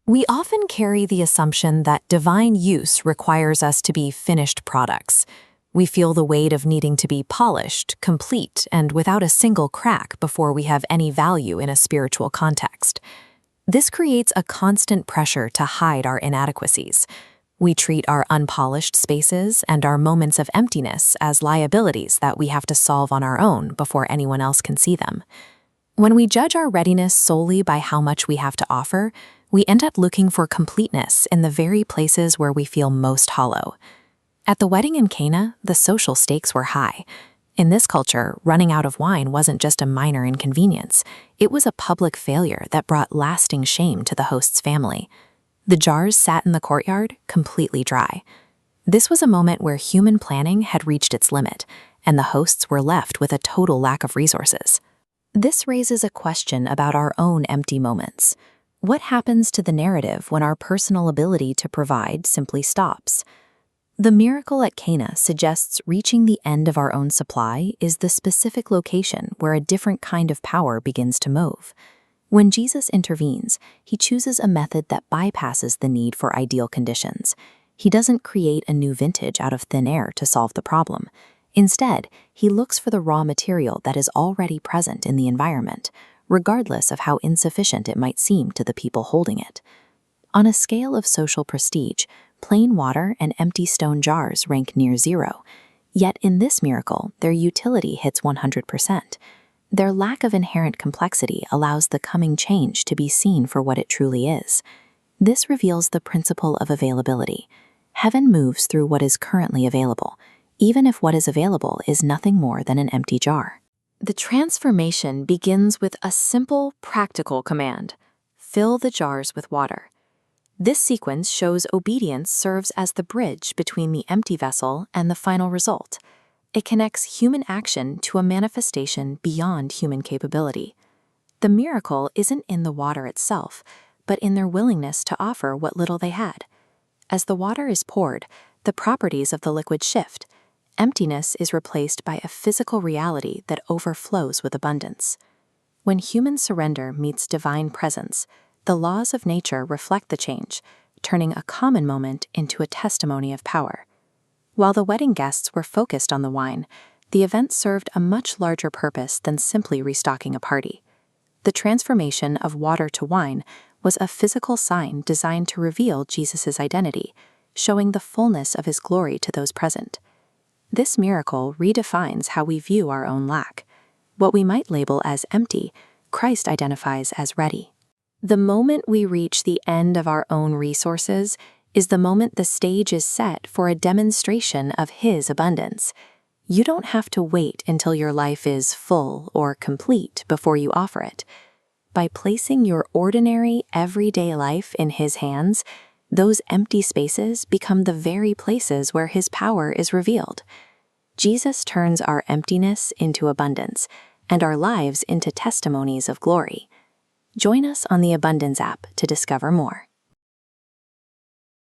We often carry the assumption that divine use requires us to be finished products. We feel the weight of needing to be polished, complete, and without a single crack before we have any value in a spiritual context. This creates a constant pressure to hide our inadequacies. We treat our unpolished spaces and our moments of emptiness as liabilities that we have to solve on our own before anyone else can see them. When we judge our readiness solely by how much we have to offer, we end up looking for completeness in the very places where we feel most hollow. At the wedding in Cana, the social stakes were high. In this culture, running out of wine wasn't just a minor inconvenience. It was a public failure that brought lasting shame to the host's family. The jars sat in the courtyard, completely dry. This was a moment where human planning had reached its limit, and the hosts were left with a total lack of resources. This raises a question about our own empty moments. What happens to the narrative when our personal ability to provide simply stops? The miracle at Cana suggests reaching the end of our own supply is the specific location where a different kind of power begins to move. When Jesus intervenes, he chooses a method that bypasses the need for ideal conditions. He doesn't create a new vintage out of thin air to solve the problem. Instead, he looks for the raw material that is already present in the environment, regardless of how insufficient it might seem to the people holding it. On a scale of social prestige, plain water and empty stone jars rank near zero. Yet in this miracle, their utility hits 100%. Their lack of inherent complexity allows the coming change to be seen for what it truly is. This reveals the principle of availability. Heaven moves through what is currently available, even if what is available is nothing more than an empty jar. The transformation begins with a simple, practical command: fill the jars with water. This sequence shows obedience serves as the bridge between the empty vessel and the final result. It connects human action to a manifestation beyond human capability. The miracle isn't in the water itself, but in their willingness to offer what little they had. As the water is poured, the properties of the liquid shift. Emptiness is replaced by a physical reality that overflows with abundance. When human surrender meets divine presence, the laws of nature reflect the change, turning a common moment into a testimony of power. While the wedding guests were focused on the wine, the event served a much larger purpose than simply restocking a party. The transformation of water to wine was a physical sign designed to reveal Jesus' identity, showing the fullness of his glory to those present. This miracle redefines how we view our own lack. What we might label as empty, Christ identifies as ready. The moment we reach the end of our own resources is the moment the stage is set for a demonstration of his abundance. You don't have to wait until your life is full or complete before you offer it. By placing your ordinary, everyday life in his hands, those empty spaces become the very places where his power is revealed. Jesus turns our emptiness into abundance, and our lives into testimonies of glory. Join us on the Abundance app to discover more.